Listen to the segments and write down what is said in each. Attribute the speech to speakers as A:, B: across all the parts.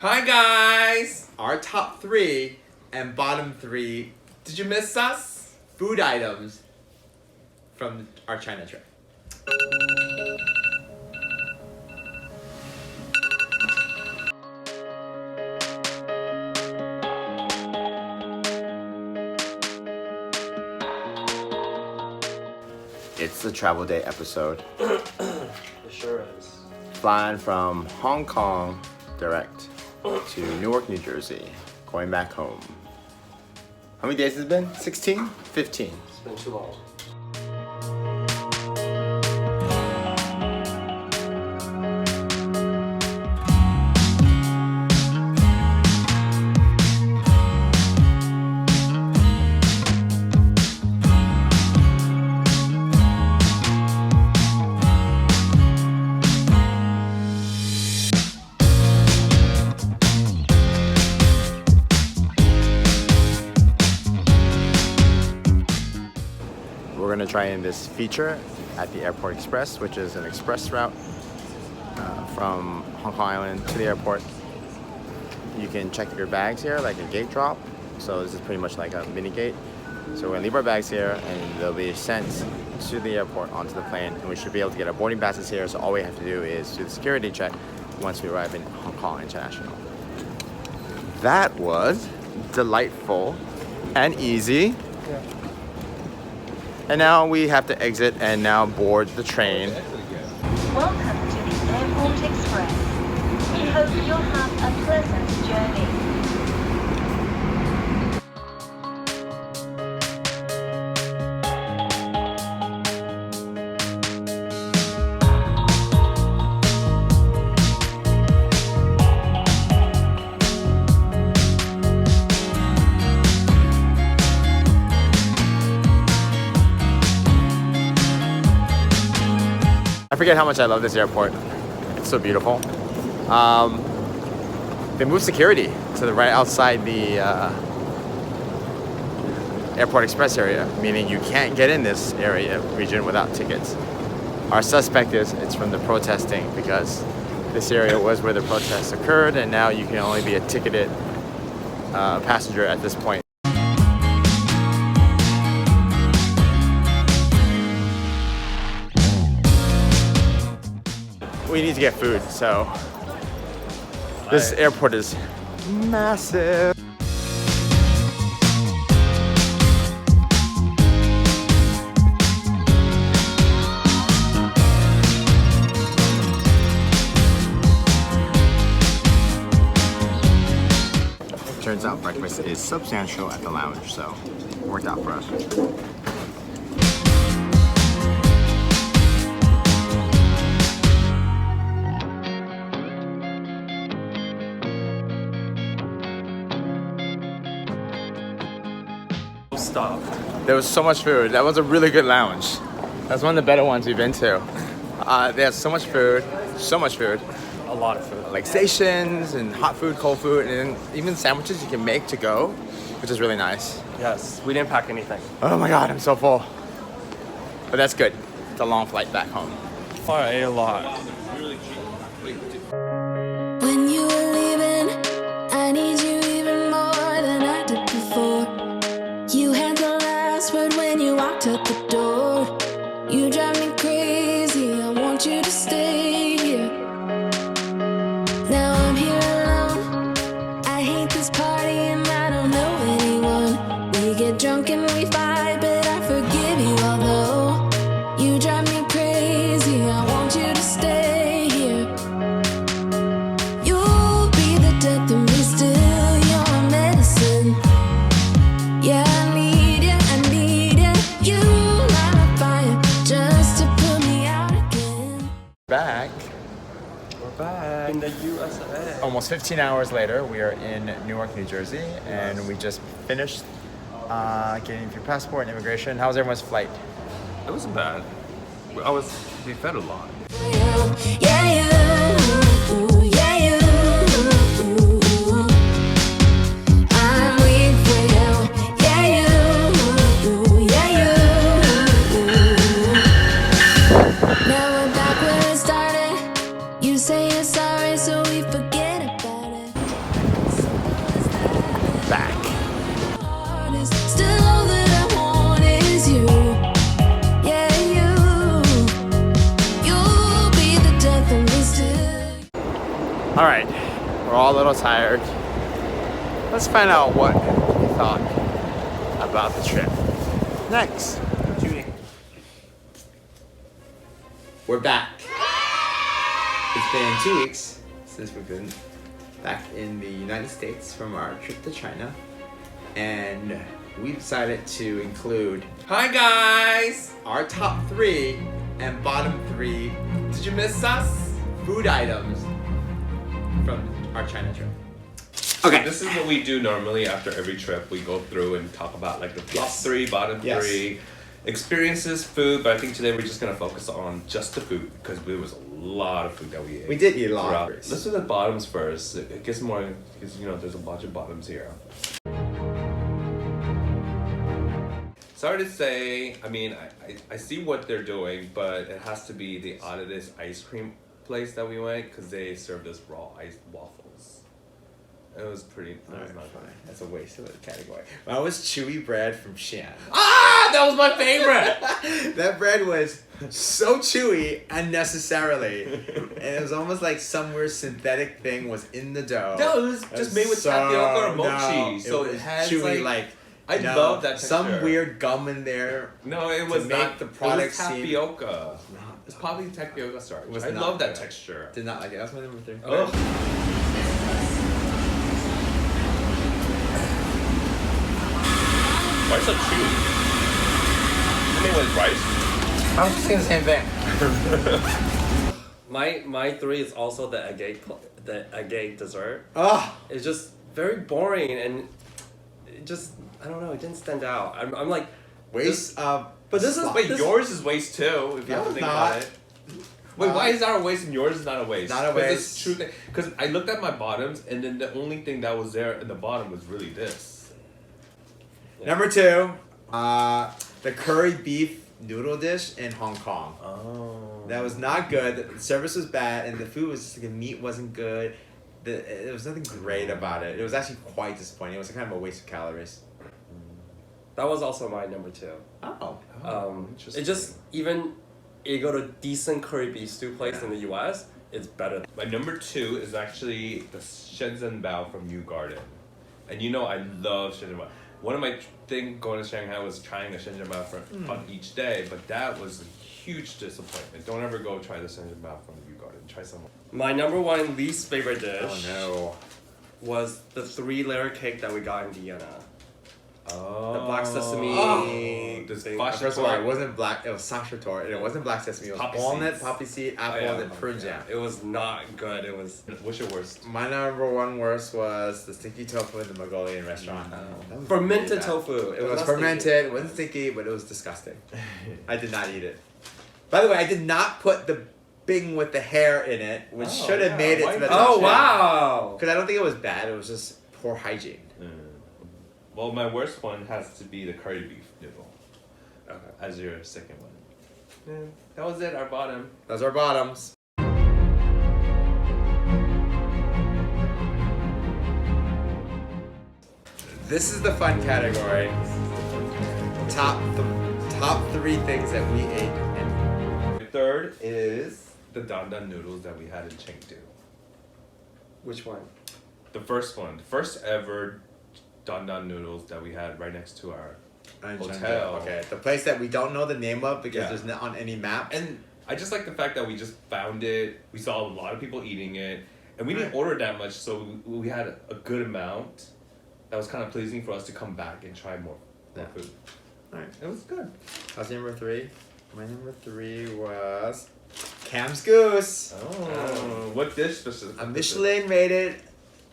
A: Hi guys! Our top 3 and bottom 3, did you miss us? Food items from our China trip. It's the travel day episode.
B: It sure is.
A: Flying from Hong Kong direct to Newark, New Jersey, going back home. How many days has it been? 16? 15.
B: It's been too long.
A: We're gonna try in this feature at the Airport Express, which is an express route from Hong Kong Island to the airport. You can check your bags here, like a gate drop. So this is pretty much like a mini gate. So we're gonna leave our bags here and they'll be sent to the airport onto the plane, and we should be able to get our boarding passes here. So all we have to do is do the security check once we arrive in Hong Kong International. That was delightful and easy.
B: Yeah.
A: And now we have to exit and now board the train.
C: Welcome to the Airport Express. We hope you'll have a pleasant journey.
A: I forget how much I love this airport. It's so beautiful. They moved security to the right outside the Airport Express area, meaning you can't get in this region without tickets. Our suspect is it's from the protesting, because this area was where the protests occurred, and now you can only be a ticketed passenger at this point. We need to get food, so this airport is massive. Turns out breakfast is substantial at the lounge, so it worked out for us.
B: Stuffed.
A: There was so much food. That was a really good lounge. That's one of the better ones we've been to. They have so much food,
B: A lot of food.
A: like stations and hot food, cold food, and even sandwiches you can make to go, which is really nice.
B: Yes, we didn't pack anything.
A: Oh my God, I'm so full. But that's good. It's a long flight back home.
B: I ate a lot.
D: When you were leaving, I need you even more than I did before. You had the last word when you walked out the door. You drive me crazy, I want you to stay here. Now I'm here alone, I hate this party and I don't know anyone. We get drunk and we fight, but I forgive you, although you drive me crazy, I want you to stay here. You'll be the death of me still, you're medicine. Yeah, I need you, you light my fire just to put me out again.
A: Back.
B: We're back in the USA.
A: Almost 15 hours later, we are in Newark, New Jersey, and we just finished getting your passport and immigration. How was everyone's flight?
E: It wasn't bad. We fed a lot.
D: Yeah, you, yeah, you. I'm weak for you. Yeah, you, yeah, you. Now we're back where it started. You say you're sorry, so we forget about it.
A: We're all a little tired. Let's find out what we thought about the trip. Next. We're back. It's been 2 weeks since we've been back in the United States from our trip to China. And we decided to include,
E: Hi guys!
A: our top 3 and bottom 3
E: Did you miss us?
A: food items from our China trip. Okay.
E: This is what we do normally after every trip. We go through and talk about like the top
A: Yes.
E: 3, bottom
A: Yes.
E: 3 experiences, food. But I think today we're just gonna focus on just the food because there was a lot of food that we ate.
A: We did eat a lot.
E: throughout. Let's do the bottoms first. It gets more because there's a bunch of bottoms here. Sorry to say, I mean, I see what they're doing, but it has to be the Adidas ice cream place that we went because they served us raw iced waffles. It was pretty. It was not
A: Fine.
E: good.
A: That's a waste of a category. Mine was chewy bread from Xi'an.
E: Ah, that was my favorite.
A: That bread was so chewy unnecessarily. And it was almost like some weird synthetic thing was in the dough.
E: No, it was just made with tapioca or mochi, so it
A: was
E: has
A: chewy
E: like.
A: I
E: I love that
A: some
E: texture.
A: weird gum in there.
E: No, it
A: to
E: was
A: make
E: not
A: the product
E: It was
A: seem-
E: tapioca. It's probably tapioca starch.
A: Was
E: I
A: not
E: love that
A: good.
E: texture.
A: Did not like it. That's my number 3.
E: Ugh. Why so chewy? I mean, with rice.
A: I was just saying the same thing.
B: My 3 is also the agate dessert.
A: Oh,
B: It's just very boring and it just I don't know. It didn't stand out. I'm like
A: waste of.
B: But this is-
A: slop.
E: Wait,
B: This-
E: yours is waste too. If you have
A: No,
E: to think
A: not.
E: about it. Wait, why is that a waste and yours is not a waste?
A: Not a
E: 'Cause
A: waste.
E: It's true thing. Because I looked at my bottoms, and then the only thing that was there in the bottom was really this.
A: Number 2, the curry beef noodle dish in Hong Kong.
E: Oh.
A: That was not good. The service was bad, and the food was just like the meat wasn't good. There was nothing great about it. It was actually quite disappointing. It was kind of a waste of calories.
B: that was also my number 2.
A: Oh.
E: Interesting.
B: It just even you go to decent curry beef stew place in the US, it's better.
E: My number 2 is actually the Shenzhen Bao from New Garden. And I love Shenzhen Bao. One of my thing going to Shanghai was trying a Shenzhen Bao on each day, but that was a huge disappointment. Don't ever go try the Shenzhen Bao from New Garden. Try someone.
B: My number 1 least favorite dish
A: Oh
B: was the 3-layer cake that we got in Vienna.
E: Oh.
B: The black sesame
E: This
B: thing.
E: Fasha
A: First of all, it
E: Torte.
A: wasn't black. It was Sasha Torte, and it wasn't black sesame. It was
E: Poppy
A: walnut,
E: seeds.
A: poppy seed, apple,
B: yeah.
A: and prune jam.
B: It was not good. It was
E: What's your worst?
A: My number 1 worst was the stinky tofu in the Mongolian restaurant. That was
B: fermented
A: really bad.
B: tofu.
A: It was
B: not
A: fermented.
B: sticky.
A: It wasn't sticky, but it was disgusting. I did not eat it. By the way, I did not put the thing with the hair in it, which
E: Oh,
A: should have
E: yeah.
A: made it
E: Why
A: to the
E: not?
A: top.
B: Oh wow!
A: Because I don't think it was bad. It was just poor hygiene.
E: Well, my worst one has to be the curry beef noodle as your second one. Yeah, that was it, our bottom.
A: Those are bottoms. This is the fun category. Top 3 things that we ate. And
E: My third is the dan dan noodles that we had in Chengdu.
B: Which one?
E: The first one, the first ever dan dan noodles that we had right next to our hotel.
A: Okay, the place that we don't know the name of because
E: Yeah.
A: there's not on any map.
E: And I just like the fact that we just found it. We saw a lot of people eating it, and we didn't order that much, so we had a good amount. That was kind of pleasing for us to come back and try more food.
A: Alright.
E: It was good.
A: How's your number 3? My number 3 was Cam's Goose.
E: Oh, what dish specifically?
A: A Michelin rated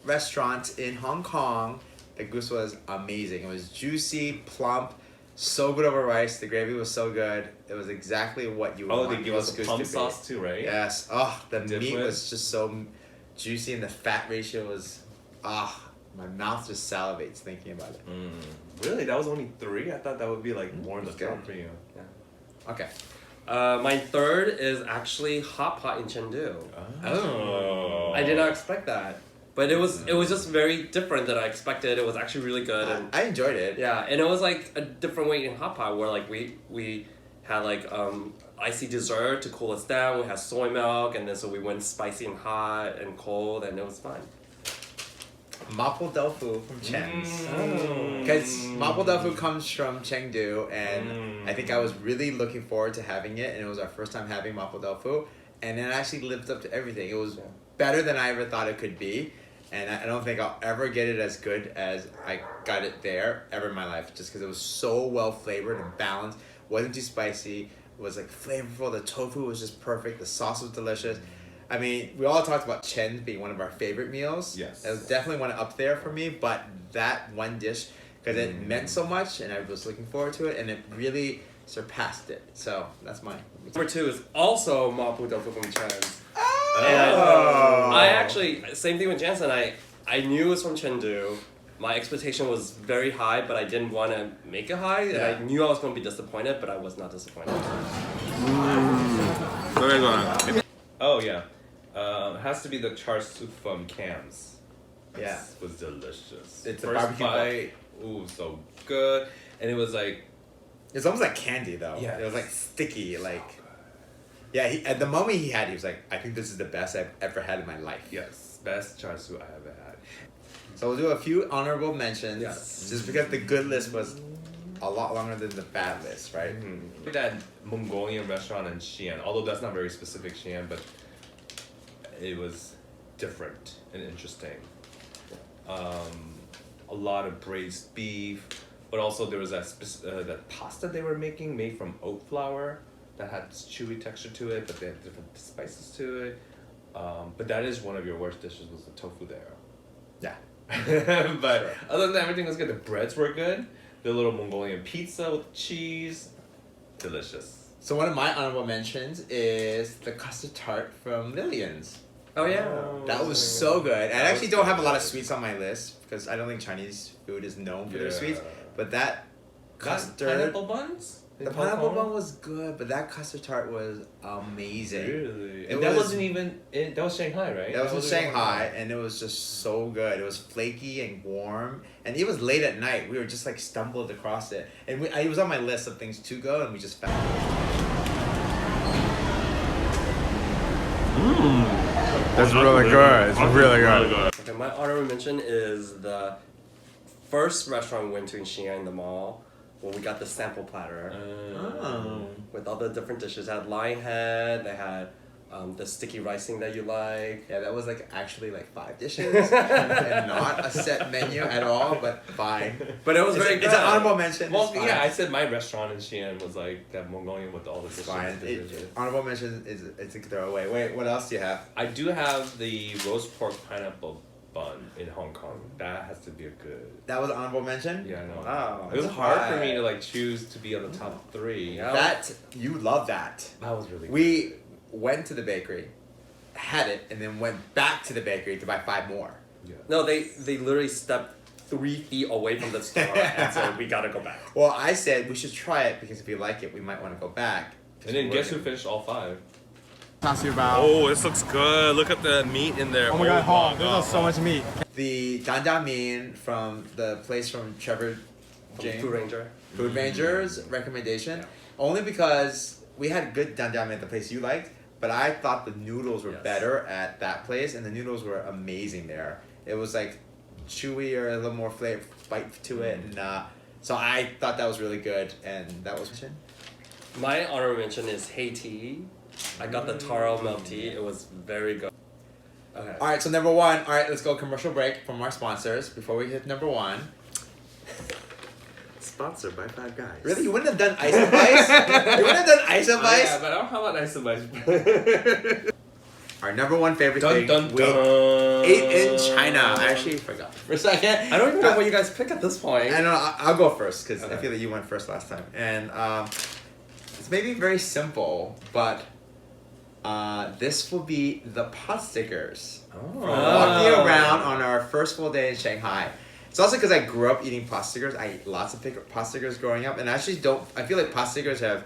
A: restaurant in Hong Kong. The goose was amazing. It was juicy, plump, so good over rice. The gravy was so good. It was exactly what you would
E: Oh,
A: want
E: they give
A: roast
E: us a
A: goose
E: plum
A: to be.
E: sauce too, right?
A: Yes. Oh, the
E: Dip
A: meat
E: with?
A: was just so juicy and the fat ratio was my mouth just salivates thinking about it.
E: Really? That was only 3? I thought that would be like more in the
A: That's good.
E: top for you.
A: Okay.
B: My third is actually hot pot in Chengdu.
E: Oh.
B: I did not expect that, but it was just very different than I expected. It was actually really good. And
A: I enjoyed it.
B: yeah, and it was like a different way in hot pot where like we had like icy dessert to cool us down. We had soy milk, and then so we went spicy and hot and cold, and it was fun.
A: Mapo tofu from Chen's.
E: Mm.
A: Because Mapo tofu comes from Chengdu, and I think I was really looking forward to having it, and it was our first time having Mapo tofu, and it actually lived up to everything. It was better than I ever thought it could be, and I don't think I'll ever get it as good as I got it there ever in my life, just because it was so well flavored and balanced, wasn't too spicy, was like flavorful, the tofu was just perfect, the sauce was delicious. I mean, we all talked about Chen being one of our favorite meals.
E: Yes.
A: It was definitely one up there for me, but that one dish, because it meant so much and I was looking forward to it, and it really surpassed it. So that's mine.
B: Number 2 is also mapo tofu from Chen's.
A: Oh.
B: And I actually, same thing with Jansen. I knew it was from Chengdu. My expectation was very high, but I didn't want to make it high. And I knew I was going to be disappointed, but I was not disappointed.
E: Very good. Oh yeah, it has to be the char soup from Cam's.
A: Yeah.
E: This was delicious.
A: It's a
E: First
A: barbecue
E: bite, ooh, so good, and it was like,
A: It's almost like candy though.
E: Yes.
A: It was like sticky, like. Yeah, at the moment he had, he was like, I think this is the best I've ever had in my life.
E: yes, best char soup I ever had.
A: So we'll do a few honorable mentions.
E: Yes.
A: Just because the good list was a lot longer than the bad list, right?
E: Mm-hmm. That Mongolian restaurant in Xi'an, although that's not very specific Xi'an, but it was different and interesting. A lot of braised beef, but also there was that pasta they were making made from oat flour that had this chewy texture to it, but they had different spices to it. But that is one of your worst dishes, was the tofu there.
A: Yeah.
E: But
A: Sure.
E: other than that, everything was good. The breads were good. The little Mongolian pizza with cheese, delicious.
A: So one of my honorable mentions is the custard tart from Lillian's.
B: Oh, yeah.
A: That was so good. I
E: That
A: actually
E: was
A: don't have a
E: good.
A: lot of sweets on my list because I don't think Chinese food is known for their sweets. But that custard,
E: Pineapple buns?
A: the pineapple bun was good, but that custard tart was amazing.
E: Really?
A: It
E: And that
A: was-
E: wasn't even that was Shanghai, right?
A: That was in
E: wasn't even-
A: Shanghai, and it was just so good. It was flaky and warm, and it was late at night. We were just like stumbled across it, and it was on my list of things to go, and we just found it. That's really good. It's really good.
B: Okay, my honorable mention is the first restaurant we went to in Xi'an in the mall, where we got the sample platter
A: Oh.
B: with all the different dishes. It had lion head, they had the sticky ricing that you like.
A: Yeah, that was like actually like 5 dishes, and not a set menu at all. But fine.
B: But it was very
A: It's
B: good.
A: an honorable mention.
E: Well,
A: It's fine.
E: yeah, I said my restaurant in Xi'an was like that Mongolian with all the
A: It's
E: dishes.
A: fine.
E: dishes.
A: Honorable mention is it's a throwaway. Wait, what else do you have?
E: I do have the roast pork pineapple bun in Hong Kong. That has to be a good.
A: That was an honorable mention.
E: Yeah, I know.
A: Wow.
E: It was hard for me
A: Alright.
E: to like choose to be on the top 3.
B: Yeah.
A: That you love that.
E: That was really good.
A: We went to the bakery, had it, and then went back to the bakery to buy 5 more.
E: Yeah.
B: No, they literally stepped 3 feet away from the store and said, we gotta go back.
A: Well, I said we should try it because if we like it, we might want to go back.
E: And then guess who finished all 5?
A: Talk about
E: Oh, this looks good. Look at the meat in there.
A: much meat. The dandamin from the place from Trevor
B: From
A: James.
B: Food Ranger.
A: Food Ranger's recommendation. Only because we had good dandamin at the place you liked, but I thought the noodles were
B: Yes.
A: better at that place, and the noodles were amazing there. It was like chewier, a little more flavor bite to it, and so I thought that was really good, and that was
B: My honorable mention is Haiti. I got the taro milk tea. It was very good. Okay.
A: All right. So number 1. All right, let's go commercial break from our sponsors before we hit number 1.
F: Sponsored by Five Guys.
A: Really, you wouldn't have done ice and ice? You wouldn't have done ice and
E: Yeah,
A: ice?
E: but I don't have a nice advice.
A: Our number 1 favorite
E: Dun
A: thing
E: dun
A: we
E: dun.
A: ate in China. I actually forgot for a second.
B: I don't even know what you guys pick at this point.
A: I know. I'll go first because I
E: Okay.
A: feel that you went first last time, and it's maybe very simple, but this will be the pot stickers. From walking around on our first full day in Shanghai. It's also because I grew up eating pot stickers. I ate lots of pot stickers growing up, and I actually don't. I feel like pot stickers have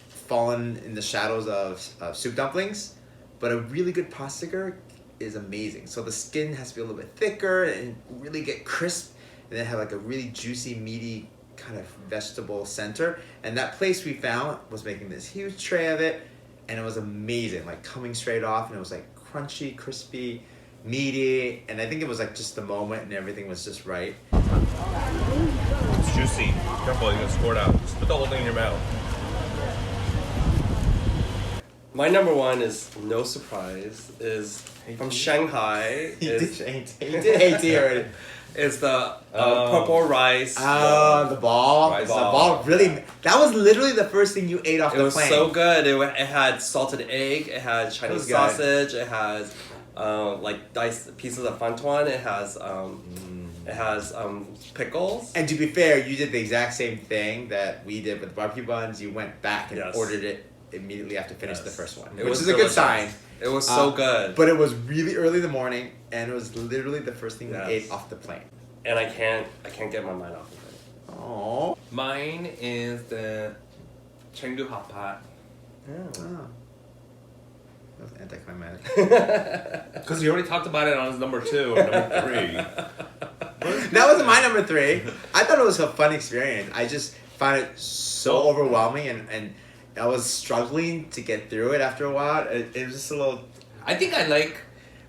A: fallen in the shadows of soup dumplings, but a really good pot sticker is amazing. So the skin has to be a little bit thicker and really get crisp, and then have like a really juicy, meaty kind of vegetable center. And that place we found was making this huge tray of it, and it was amazing, like coming straight off, and it was like crunchy, crispy, meaty, and I think it was like just the moment and everything was just right.
E: It's juicy. Careful, you're gonna squirt out. Just put the whole thing in your mouth.
B: My number one is no surprise. Is from Shanghai.
A: He
B: Is
A: did AT already.
B: is the purple rice.
A: The ball.
E: Rice
A: The
E: ball.
A: ball really. That was literally the first thing you ate off
B: It
A: the
B: was
A: plane.
B: so good. It had salted egg. It had
A: was
B: Chinese
A: good.
B: sausage. It has like diced pieces of funtuan. It has pickles.
A: And to be fair, you did the exact same thing that we did with the barbecue buns. You went back and
B: Yes.
A: ordered it immediately after finishing the
B: Yes.
A: first one,
B: It
A: which
B: was
A: is a good
B: delicious.
A: sign.
B: It was so good.
A: But it was really early in the morning, and it was literally the first thing
B: Yes.
A: we ate off the plane.
B: And I can't get my mind off of it.
A: Oh.
E: Mine is the Chengdu hot pot.
A: That was anticlimactic.
E: Because we already talked about it on his number 2 or number 3.
A: That wasn't my number 3. I thought it was a fun experience. I just found it so overwhelming, and I was struggling to get through it after a while. It was just a little.
E: I think I like.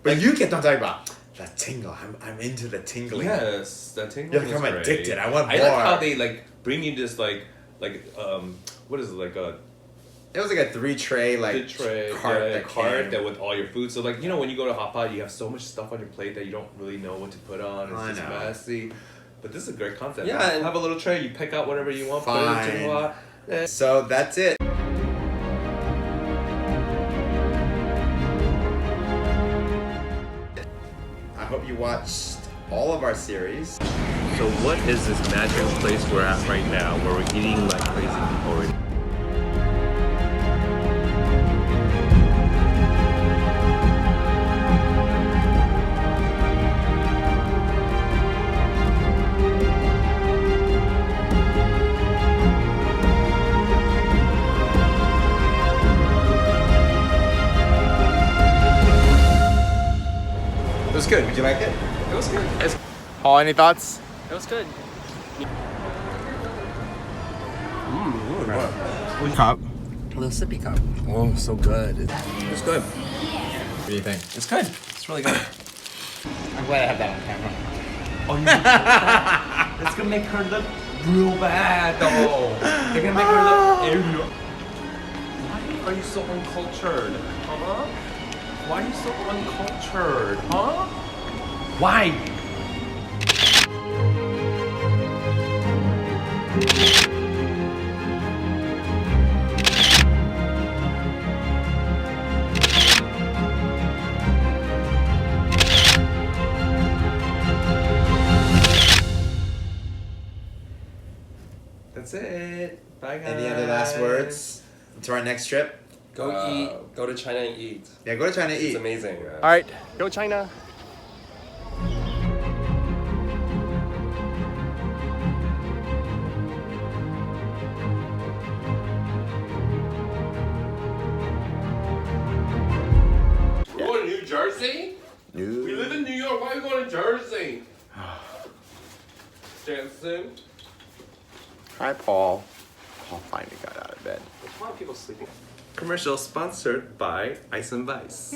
A: But you kept on talking about that tingle. I'm into the tingling.
E: Yes, that tingling.
A: You're like,
E: was
A: I'm
E: great.
A: addicted. I want
E: I
A: more.
E: like how they like bring you this what is it like a
A: It was like a 3-tray
E: the tray
A: cart
E: cart that with all your food. So like when you go to hot pot, you have so much stuff on your plate that you don't really know what to put on. It's
A: I
E: just
A: know.
E: messy. But this is a great concept.
B: Yeah,
E: You have a little tray. You pick out whatever you want. Put it into the
A: Fine.
E: pot. Eh.
A: So that's it. I hope you watched all of our series.
E: So what is this magical place we're at right now, where we're eating like crazy already?
A: It was good. Did you like it?
B: It was good.
A: Paul, any thoughts?
B: It was good.
A: Cup.
B: A little sippy cup. Oh, so good. It's good.
A: What do you think?
B: It's good. It's really good.
A: I'm glad I have that on camera.
E: Oh, it's gonna make her look real bad, though. They're gonna make her look. Why are you so uncultured? Huh? Why are you so uncultured? Huh? Why? That's it. Bye, guys.
A: Any other last words to our next trip?
B: Go eat. Go to China and eat.
A: Yeah, go to China to
B: It's
A: eat.
B: amazing.
A: All right.
B: Go China.
E: We're going to New Jersey? We live in New York. Why are we going to Jersey? Jansen?
A: Hi, Paul. Paul finally got out of bed.
B: There's a lot of people sleeping.
E: Commercial sponsored by Ice and Vice.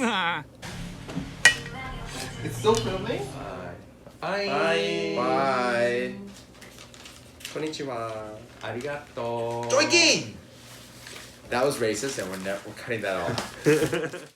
E: It's still filming? Bye.
B: Bye.
A: Bye.
B: Konnichiwa.
E: Arigato.
A: Joiking! That was racist, and we're cutting that off.